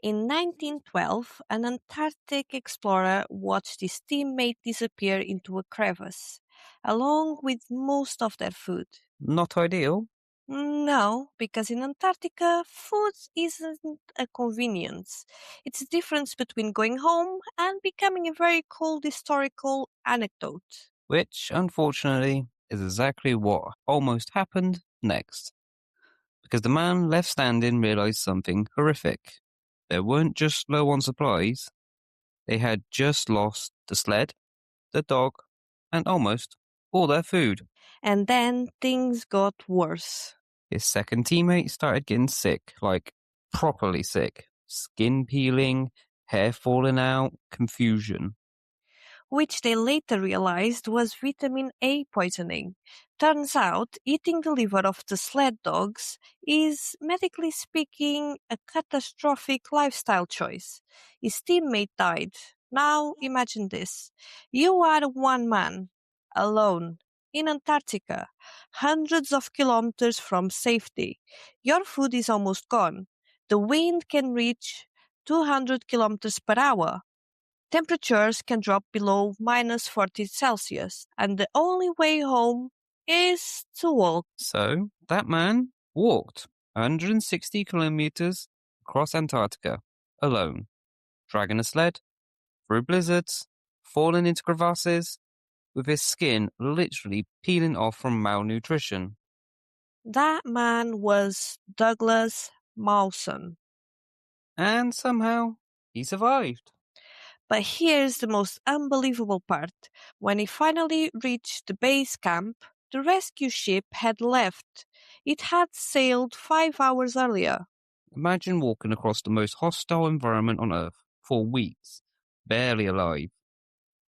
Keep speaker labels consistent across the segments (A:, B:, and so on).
A: In 1912, an Antarctic explorer watched his teammate disappear into a crevice, along with most of their food.
B: Not ideal.
A: No, because in Antarctica, food isn't a convenience. It's the difference between going home and becoming a very cold historical anecdote.
B: Which, unfortunately, is exactly what almost happened next. Because the man left standing realized something horrific. They weren't just low on supplies, they had just lost the sled, the dog, and almost all their food.
A: And then things got worse.
B: His second teammate started getting sick, like properly sick. Skin peeling, hair falling out, confusion.
A: Which they later realized was vitamin A poisoning. Turns out, eating the liver of the sled dogs is, medically speaking, a catastrophic lifestyle choice. His teammate died. Now imagine this. You are one man, alone, in Antarctica, hundreds of kilometers from safety. Your food is almost gone. The wind can reach 200 kilometers per hour. Temperatures can drop below minus 40 Celsius, and the only way home is to walk.
B: So that man walked 160 kilometers across Antarctica alone, dragging a sled, through blizzards, falling into crevasses, with his skin literally peeling off from malnutrition.
A: That man was Douglas Mawson.
B: And somehow he survived.
A: But here's the most unbelievable part. When he finally reached the base camp, the rescue ship had left. It had sailed 5 hours earlier.
B: Imagine walking across the most hostile environment on Earth for weeks, barely alive,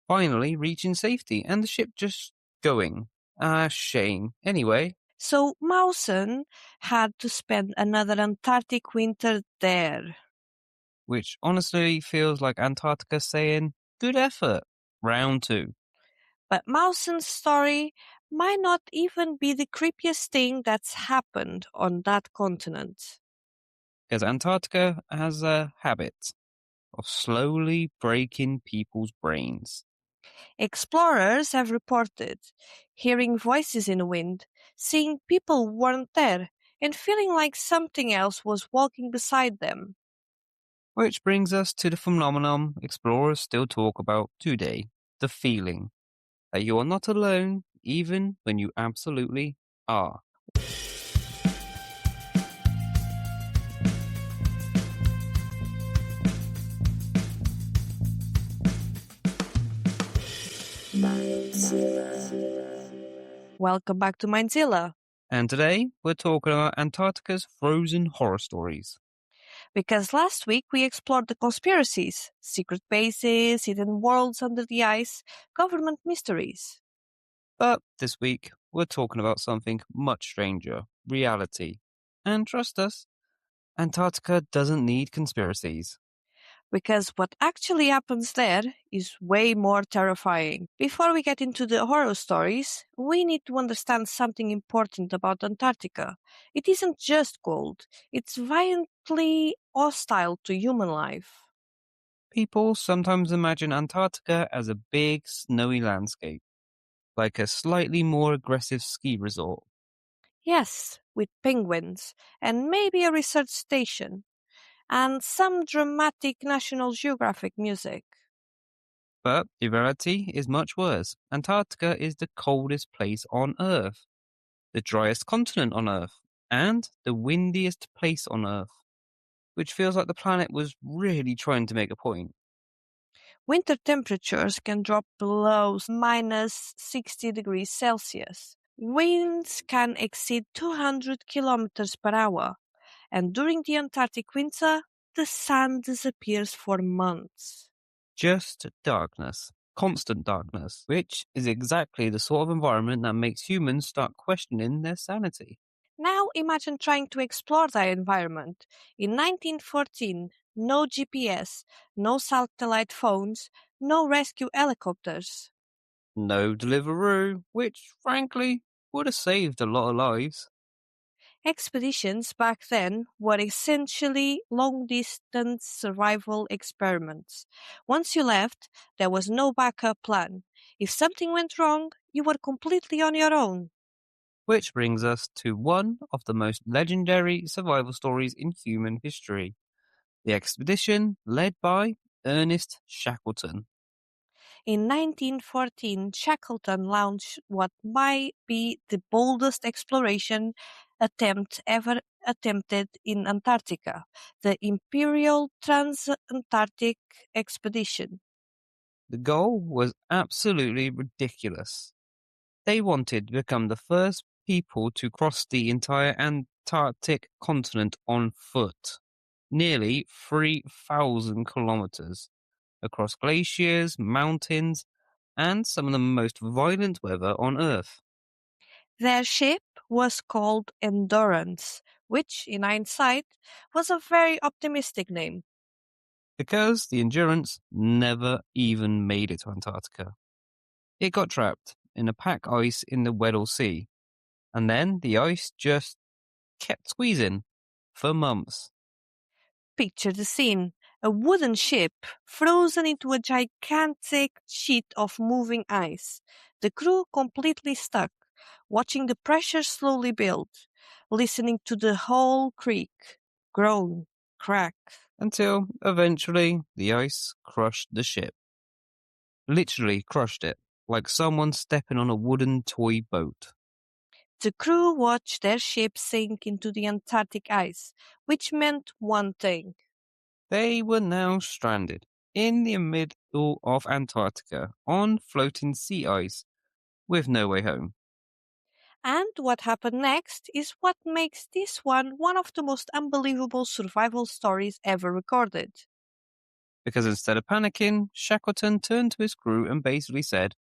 B: finally reaching safety and the ship just going. Ah, shame. Anyway,
A: So Mawson had to spend another Antarctic winter there.
B: which honestly feels like Antarctica saying, good effort, round two.
A: But Mawson's story might not even be the creepiest thing that's happened on that continent.
B: Because Antarctica has a habit of slowly breaking people's brains.
A: Explorers have reported hearing voices in the wind, seeing people who weren't there, and feeling like something else was walking beside them.
B: Which brings us to the phenomenon explorers still talk about today, the feeling that you are not alone even when you absolutely are.
A: Welcome back to Mindzilla,
B: And today we're talking about Antarctica's frozen horror stories.
A: because last week we explored the conspiracies, secret bases, hidden worlds under the ice, government mysteries.
B: But this week we're talking about something much stranger, reality. And trust us, Antarctica doesn't need conspiracies.
A: Because what actually happens there is way more terrifying. Before we get into the horror stories, we need to understand something important about Antarctica. It isn't just cold, it's violently hostile to human life.
B: People sometimes imagine Antarctica as a big snowy landscape, like a slightly more aggressive ski resort.
A: Yes, with penguins, and maybe a research station, and some dramatic National Geographic music.
B: But the reality is much worse. Antarctica is the coldest place on Earth, the driest continent on Earth, and the windiest place on Earth, which feels like the planet was really trying to make a point.
A: Winter temperatures can drop below minus 60 degrees Celsius. Winds can exceed 200 kilometers per hour, and during the Antarctic winter, the sun disappears for months.
B: Just darkness, constant darkness, which is exactly the sort of environment that makes humans start questioning their sanity.
A: Now imagine trying to explore that environment. In 1914, no GPS, no satellite phones, no rescue helicopters.
B: No Deliveroo, which frankly would have saved a lot of lives.
A: Expeditions back then were essentially long distance survival experiments. Once you left, there was no backup plan. If something went wrong, you were completely on your own.
B: Which brings us to one of the most legendary survival stories in human history, the expedition led by Ernest Shackleton.
A: In 1914, Shackleton launched what might be the boldest exploration attempt ever attempted in Antarctica, the Imperial Trans-Antarctic Expedition.
B: The goal was absolutely ridiculous. They wanted to become the first people to cross the entire Antarctic continent on foot, nearly 3,000 kilometers, across glaciers, mountains, and some of the most violent weather on Earth.
A: Their ship was called Endurance, which, in hindsight, was a very optimistic name.
B: Because the Endurance never even made it to Antarctica. It got trapped in a pack ice in the Weddell Sea, and then the ice just kept squeezing for months.
A: Picture the scene. A wooden ship frozen into a gigantic sheet of moving ice. The crew completely stuck, watching the pressure slowly build, listening to the whole creak, groan, crack.
B: Until eventually the ice crushed the ship. Literally crushed it, like someone stepping on a wooden toy boat.
A: The crew watched their ship sink into the Antarctic ice, which meant one thing.
B: They were now stranded in the middle of Antarctica on floating sea ice with no way home.
A: And what happened next is what makes this one of the most unbelievable survival stories ever recorded.
B: Because instead of panicking, Shackleton turned to his crew and basically said,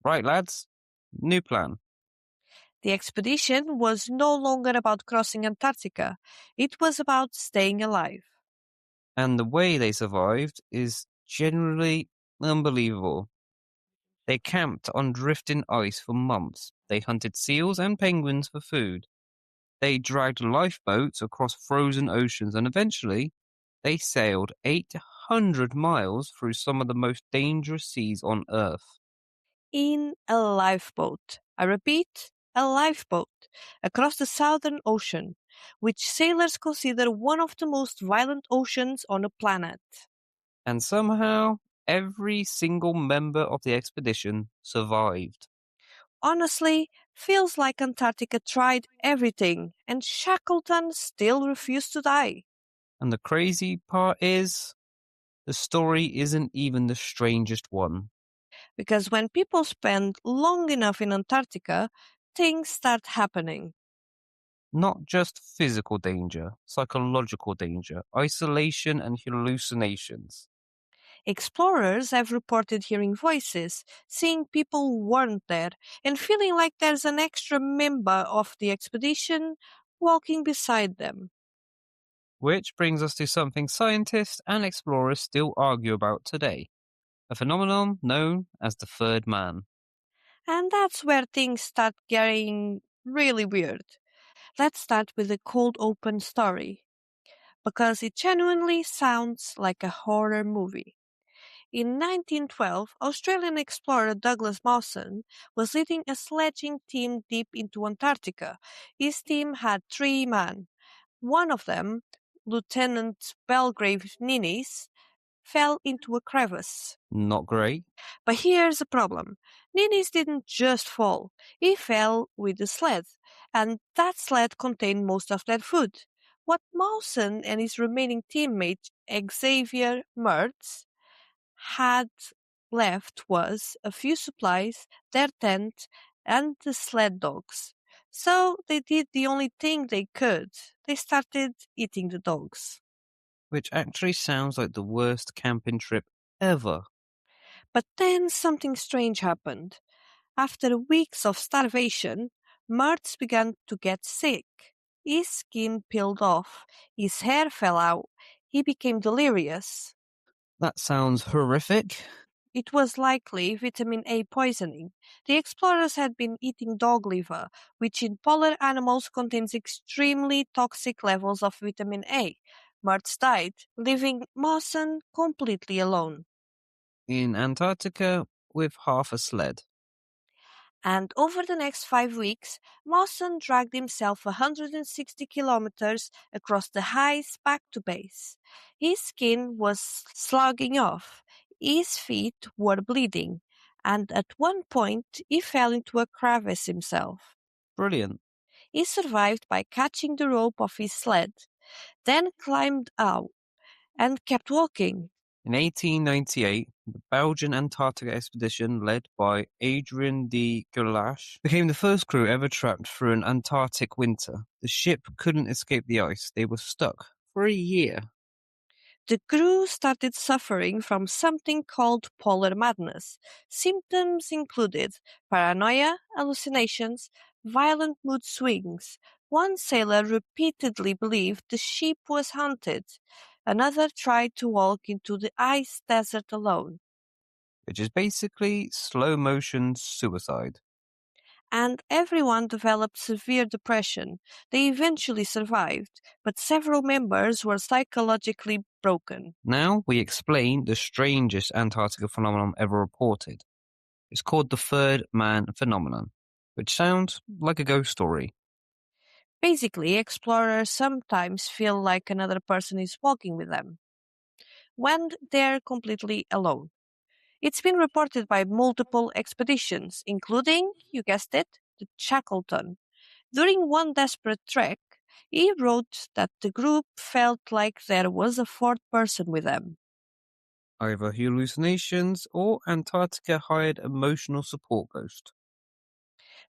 B: "Right, lads, new plan."
A: The expedition was no longer about crossing Antarctica, it was about staying alive.
B: And the way they survived is generally unbelievable. They camped on drifting ice for months. They hunted seals and penguins for food. They dragged lifeboats across frozen oceans, and eventually they sailed 800 miles through some of the most dangerous seas on Earth.
A: In a lifeboat. I repeat, a lifeboat across the Southern Ocean, which sailors consider one of the most violent oceans on the planet.
B: And somehow, every single member of the expedition survived.
A: Honestly, feels like Antarctica tried everything and Shackleton still refused to die.
B: And the crazy part is, the story isn't even the strangest one.
A: Because when people spend long enough in Antarctica, things start happening.
B: Not just physical danger, psychological danger, isolation, and hallucinations.
A: Explorers have reported hearing voices, seeing people who weren't there, and feeling like there's an extra member of the expedition walking beside them.
B: Which brings us to something scientists and explorers still argue about today, a phenomenon known as the third man.
A: And that's where things start getting really weird. Let's start with a cold open story, because it genuinely sounds like a horror movie. In 1912, Australian explorer Douglas Mawson was leading a sledging team deep into Antarctica. His team had 3 men. One of them, Lieutenant Belgrave Ninnis, fell into a crevice.
B: Not great.
A: But here's the problem. Ninnis didn't just fall. He fell with the sled, and that sled contained most of their food. What Mawson and his remaining teammate, Xavier Mertz, had left was a few supplies, their tent, and the sled dogs. So they did the only thing they could. They started eating the dogs.
B: Which actually sounds like the worst camping trip ever.
A: But then something strange happened. After weeks of starvation, Mertz began to get sick. His skin peeled off, his hair fell out, he became delirious.
B: That sounds horrific.
A: It was likely vitamin A poisoning. The explorers had been eating dog liver, which in polar animals contains extremely toxic levels of vitamin A. Mertz died, leaving Mawson completely alone.
B: In Antarctica with half a sled.
A: And over the next 5 weeks, Mawson dragged himself 160 kilometers across the ice back to base. His skin was slugging off, his feet were bleeding, and at one point he fell into a crevice himself.
B: Brilliant.
A: He survived by catching the rope of his sled, then climbed out and kept walking.
B: In 1898, the Belgian Antarctica expedition led by Adrien de Gerlache became the first crew ever trapped through an Antarctic winter. The ship couldn't escape the ice. They were stuck for a year.
A: The crew started suffering from something called polar madness. Symptoms included paranoia, hallucinations, violent mood swings. One sailor repeatedly believed the ship was haunted. Another tried to walk into the ice desert alone.
B: Which is basically slow motion suicide.
A: And everyone developed severe depression. They eventually survived, but several members were psychologically broken.
B: Now we explain the strangest Antarctica phenomenon ever reported. It's called the third man phenomenon, which sounds like a ghost story.
A: Basically, explorers sometimes feel like another person is walking with them when they're completely alone. It's been reported by multiple expeditions, including, you guessed it, the Shackleton. During one desperate trek, he wrote that the group felt like there was a fourth person with them.
B: Either hallucinations or Antarctica hired emotional support ghost.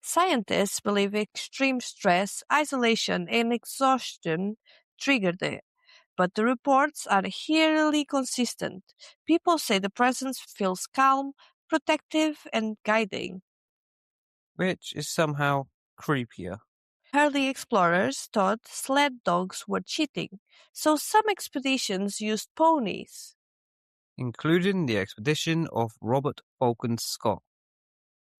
A: Scientists believe extreme stress, isolation, and exhaustion triggered it, but the reports are eerily consistent. People say the presence feels calm, protective, and guiding.
B: Which is somehow creepier.
A: Early explorers thought sled dogs were cheating, so some expeditions used ponies.
B: Including the expedition of Robert Falcon Scott.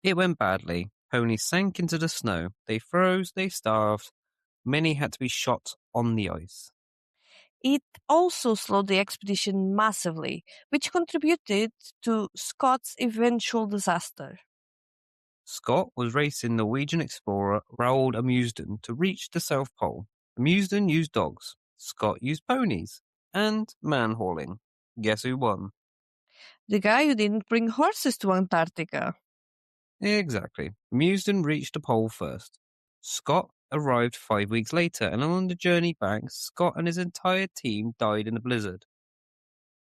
B: It went badly. Ponies sank into the snow. They froze, they starved. Many had to be shot on the ice.
A: It also slowed the expedition massively, which contributed to Scott's eventual disaster.
B: Scott was racing Norwegian explorer Roald Amundsen to reach the South Pole. Amundsen used dogs. Scott used ponies. And man hauling. Guess who won?
A: The guy who didn't bring horses to Antarctica.
B: Exactly. Amundsen reached the pole first. Scott arrived 5 weeks later, and on the journey back, Scott and his entire team died in a blizzard.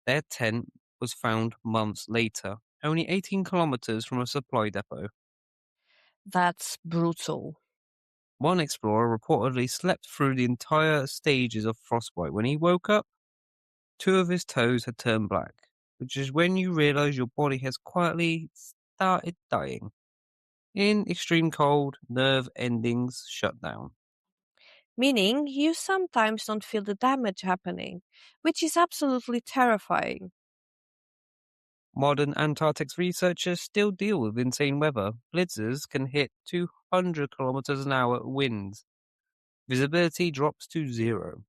B: Their tent was found months later, only 18 kilometers from a supply depot.
A: That's brutal.
B: One explorer reportedly slept through the entire stages of frostbite. When he woke up, two of his toes had turned black, which is when you realize your body has quietly started dying. In extreme cold, nerve endings shut down.
A: Meaning you sometimes don't feel the damage happening, which is absolutely terrifying.
B: Modern Antarctic researchers still deal with insane weather. Blizzards can hit 200 kilometers an hour winds. Visibility drops to zero.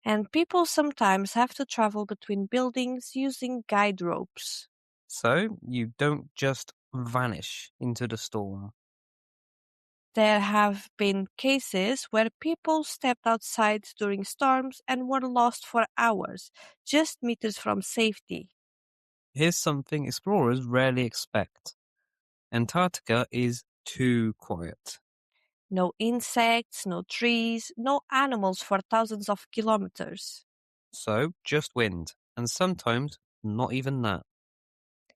A: And people sometimes have to travel between buildings using guide ropes.
B: So you don't just vanish into the storm.
A: There have been cases where people stepped outside during storms and were lost for hours, just meters from safety.
B: Here's something explorers rarely expect. Antarctica is too quiet.
A: No insects, no trees, no animals for thousands of kilometers.
B: So just wind, and sometimes not even that.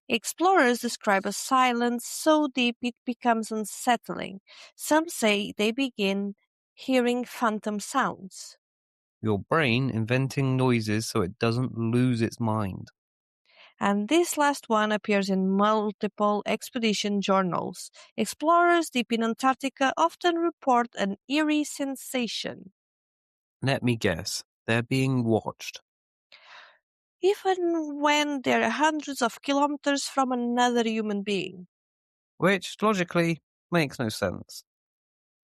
A: Explorers describe a silence so deep it becomes unsettling. Some say they begin hearing phantom sounds.
B: Your brain inventing noises so it doesn't lose its mind.
A: And this last one appears in multiple expedition journals. Explorers deep in Antarctica often report an eerie sensation.
B: Let me guess, they're being watched.
A: even when they're hundreds of kilometers from another human being.
B: which logically makes no sense.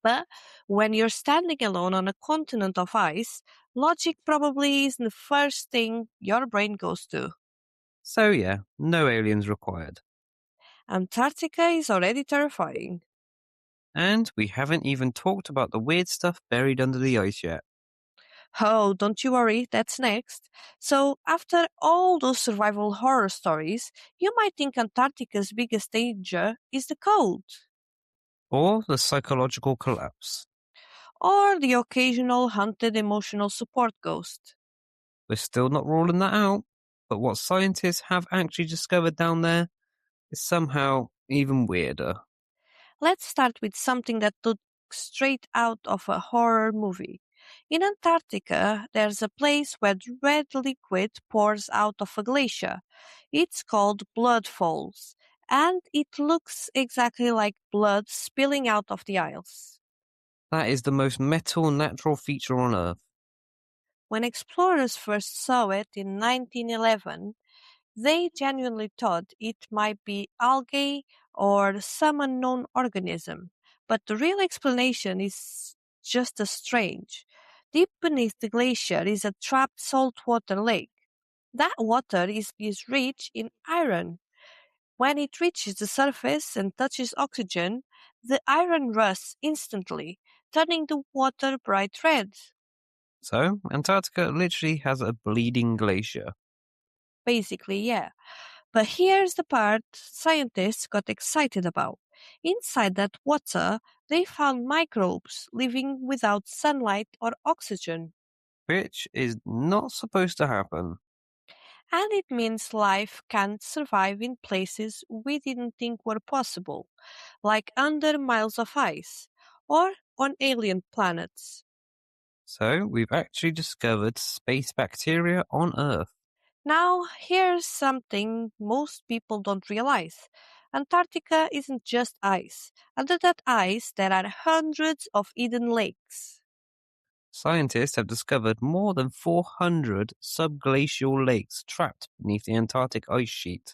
A: But when you're standing alone on a continent of ice, logic probably isn't the first thing your brain goes to.
B: So, yeah, no aliens required.
A: Antarctica is already terrifying.
B: And we haven't even talked about the weird stuff buried under the ice yet.
A: Oh, don't you worry, that's next. So, after all those survival horror stories, you might think Antarctica's biggest danger is the cold,
B: Or the psychological collapse.
A: or the occasional haunted emotional support ghost.
B: We're still not ruling that out, but what scientists have actually discovered down there is somehow even weirder.
A: Let's start with something that took straight out of a horror movie. In Antarctica, there's a place where red liquid pours out of a glacier. It's called Blood Falls, and it looks exactly like blood spilling out of the ice.
B: That is the most metal natural feature on Earth.
A: When explorers first saw it in 1911, they genuinely thought it might be algae or some unknown organism, but the real explanation is just as strange. Deep beneath the glacier is a trapped saltwater lake. That water is rich in iron. When it reaches the surface and touches oxygen, the iron rusts instantly, turning the water bright red.
B: So, Antarctica literally has a bleeding glacier.
A: Basically, yeah. But here's the part scientists got excited about. Inside that water, they found microbes living without sunlight or oxygen.
B: Which is not supposed to happen.
A: And it means life can't survive in places we didn't think were possible, like under miles of ice or on alien planets.
B: So, we've actually discovered space bacteria on Earth.
A: Now, here's something most people don't realize. Antarctica isn't just ice. Under that ice, there are hundreds of hidden lakes.
B: Scientists have discovered more than 400 subglacial lakes trapped beneath the Antarctic ice sheet.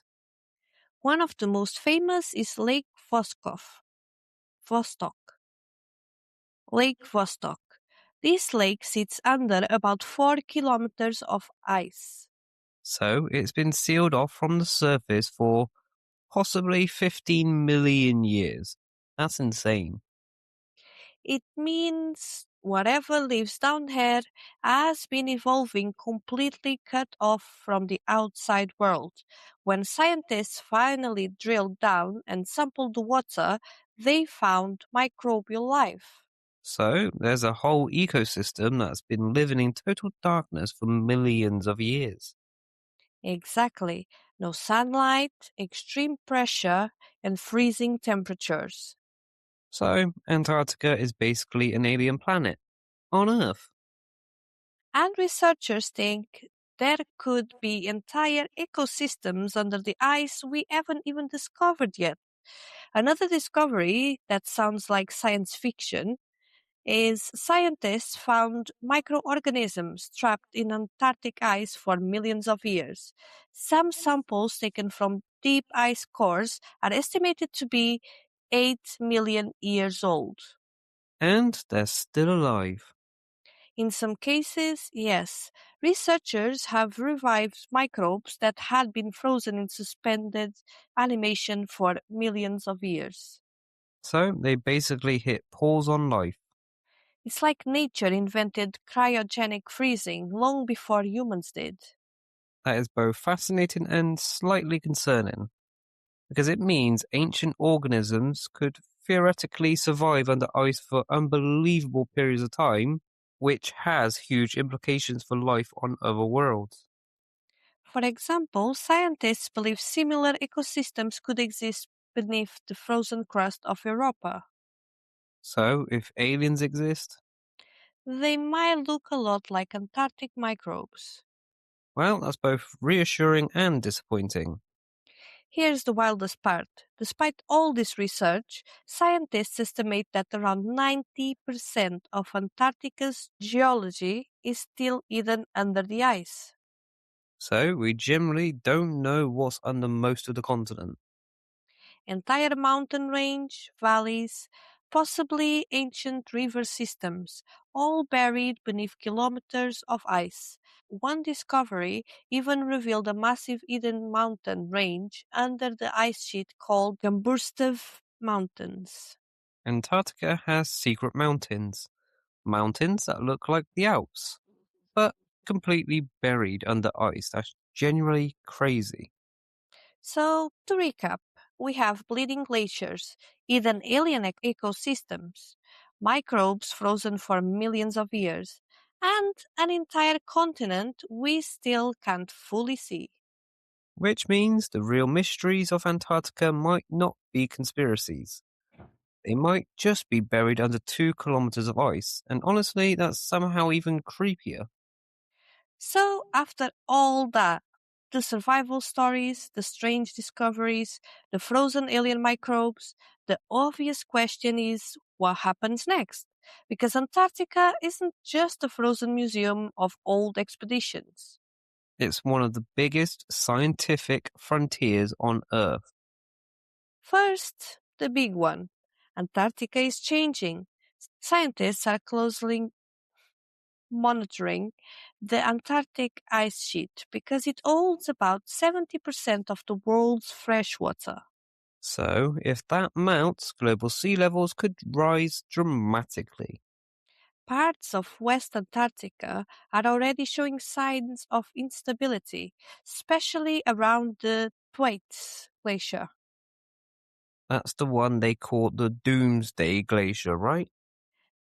A: One of the most famous is Lake Vostok. Lake Vostok. This lake sits under about 4 kilometers of ice.
B: So, it's been sealed off from the surface for possibly 15 million years. That's insane.
A: It means whatever lives down here has been evolving completely cut off from the outside world. When scientists finally drilled down and sampled the water, they found microbial life.
B: So, there's a whole ecosystem that's been living in total darkness for millions of years.
A: Exactly. No sunlight, extreme pressure, and freezing temperatures.
B: So, Antarctica is basically an alien planet on Earth.
A: And researchers think there could be entire ecosystems under the ice we haven't even discovered yet. Another discovery that sounds like science fiction is scientists found microorganisms trapped in Antarctic ice for millions of years. Some samples taken from deep ice cores are estimated to be 8 million years old.
B: And they're still alive.
A: In some cases, yes, researchers have revived microbes that had been frozen in suspended animation for millions of years.
B: So, they basically hit pause on life.
A: It's like nature invented cryogenic freezing long before humans did.
B: That is both fascinating and slightly concerning, because it means ancient organisms could theoretically survive under ice for unbelievable periods of time, which has huge implications for life on other worlds.
A: For example, scientists believe similar ecosystems could exist beneath the frozen crust of Europa.
B: So, if aliens exist,
A: They might look a lot like Antarctic microbes.
B: well, that's both reassuring and disappointing.
A: Here's the wildest part. Despite all this research, scientists estimate that around 90% of Antarctica's geology is still hidden under the ice.
B: So we generally don't know what's under most of the continent,
A: Entire mountain range, valleys, possibly ancient river systems, all buried beneath kilometers of ice. One discovery even revealed a massive hidden mountain range under the ice sheet called Gamburstev Mountains.
B: Antarctica has secret mountains, mountains that look like the Alps, but completely buried under ice. That's genuinely crazy.
A: So, to recap, we have bleeding glaciers, hidden alien ecosystems, microbes frozen for millions of years, and an entire continent we still can't fully see.
B: Which means the real mysteries of Antarctica might not be conspiracies. They might just be buried under 2 kilometers of ice, and honestly, that's somehow even creepier.
A: So, after all that, the survival stories, the strange discoveries, the frozen alien microbes, the obvious question is what happens next? Because Antarctica isn't just a frozen museum of old expeditions.
B: It's one of the biggest scientific frontiers on Earth.
A: First, the big one. Antarctica is changing. Scientists are closely monitoring the Antarctic ice sheet because it holds about 70% of the world's fresh water.
B: So, if that mounts, global sea levels could rise dramatically.
A: Parts of West Antarctica are already showing signs of instability, especially around the Thwaites Glacier.
B: That's the one they call the Doomsday Glacier, right?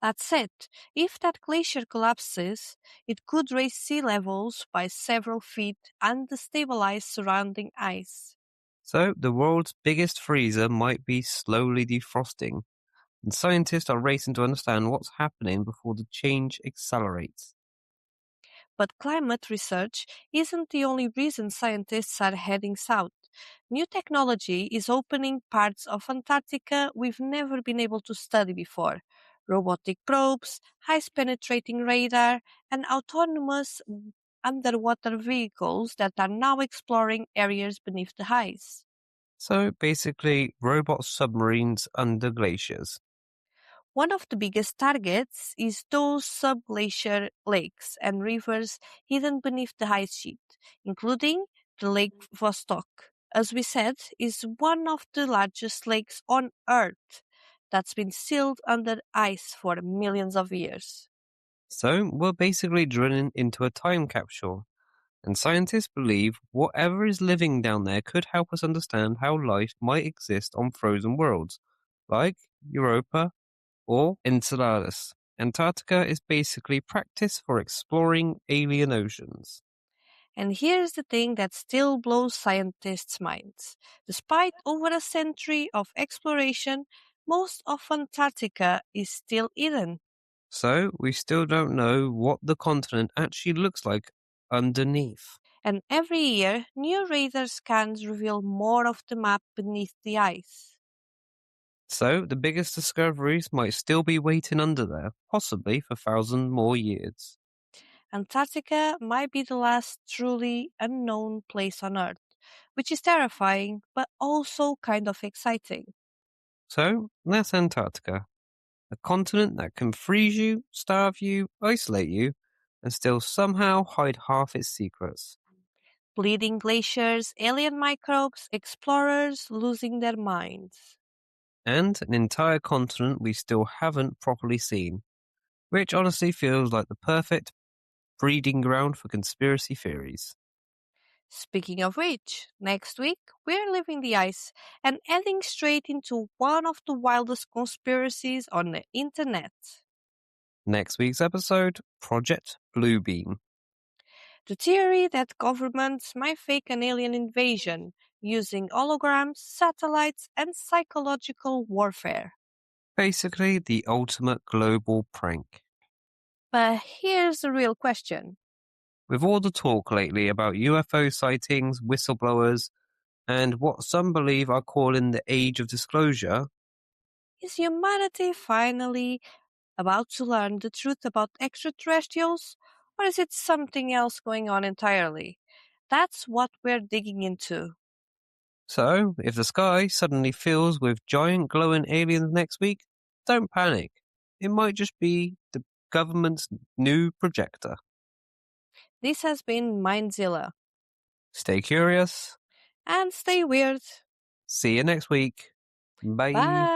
A: That said, if that glacier collapses, it could raise sea levels by several feet and destabilize surrounding ice.
B: So, the world's biggest freezer might be slowly defrosting, and scientists are racing to understand what's happening before the change accelerates.
A: But climate research isn't the only reason scientists are heading south. New technology is opening parts of Antarctica we've never been able to study before. Robotic probes, ice penetrating radar, and autonomous underwater vehicles that are now exploring areas beneath the ice.
B: So, basically, robot submarines under glaciers.
A: One of the biggest targets is those subglacial lakes and rivers hidden beneath the ice sheet, including the Lake Vostok. As we said, is one of the largest lakes on Earth that's been sealed under ice for millions of years.
B: So, we're basically drilling into a time capsule. And scientists believe whatever is living down there could help us understand how life might exist on frozen worlds, like Europa or Enceladus. Antarctica is basically practice for exploring alien oceans.
A: And here's the thing that still blows scientists' minds. Despite over a century of exploration, most of Antarctica is still hidden.
B: So, we still don't know what the continent actually looks like underneath.
A: And every year, new radar scans reveal more of the map beneath the ice.
B: So, the biggest discoveries might still be waiting under there, possibly for thousands more years.
A: Antarctica might be the last truly unknown place on Earth, which is terrifying but also kind of exciting.
B: So, that's Antarctica. A continent that can freeze you, starve you, isolate you, and still somehow hide half its secrets.
A: Bleeding glaciers, alien microbes, explorers losing their minds.
B: And an entire continent we still haven't properly seen, which honestly feels like the perfect breeding ground for conspiracy theories.
A: Speaking of which, next week we're leaving the ice and heading straight into one of the wildest conspiracies on the internet.
B: Next week's episode, Project Bluebeam.
A: The theory that governments might fake an alien invasion using holograms, satellites, and psychological warfare.
B: Basically, the ultimate global prank.
A: But here's the real question.
B: With all the talk lately about UFO sightings, whistleblowers, and what some believe are calling the age of disclosure,
A: Is humanity finally about to learn the truth about extraterrestrials? Or is it something else going on entirely? That's what we're digging into.
B: So, if the sky suddenly fills with giant glowing aliens next week, don't panic. It might just be the government's new projector.
A: This has been Mindzilla.
B: Stay curious.
A: And stay weird.
B: See you next week. Bye.
A: Bye.